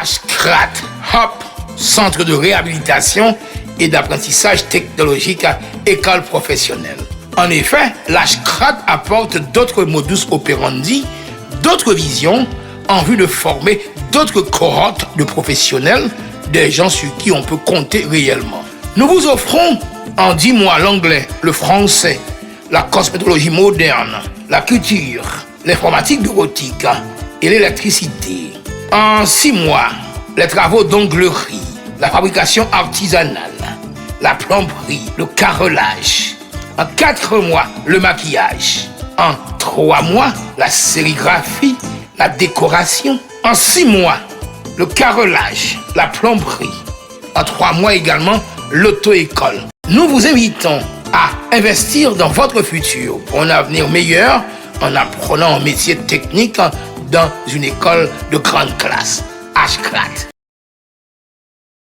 HCRAT, HOP, Centre de réhabilitation et d'apprentissage technologique à école professionnelle. En effet, l'HCRAT apporte d'autres modus operandi, d'autres visions en vue de former d'autres cohortes de professionnels, des gens sur qui on peut compter réellement. Nous vous offrons en 10 mois l'anglais, le français, la cosmétologie moderne, la culture, l'informatique bureautique et l'électricité. En 6 mois, les travaux d'onglerie, la fabrication artisanale, la plomberie, le carrelage. En 4 mois, le maquillage. En 3 mois, la sérigraphie, la décoration. En 6 mois, le carrelage, la plomberie. En 3 mois également, l'auto-école. Nous vous invitons à investir dans votre futur pour un avenir meilleur en apprenant un métier technique dans une école de grande classe. HCRAT.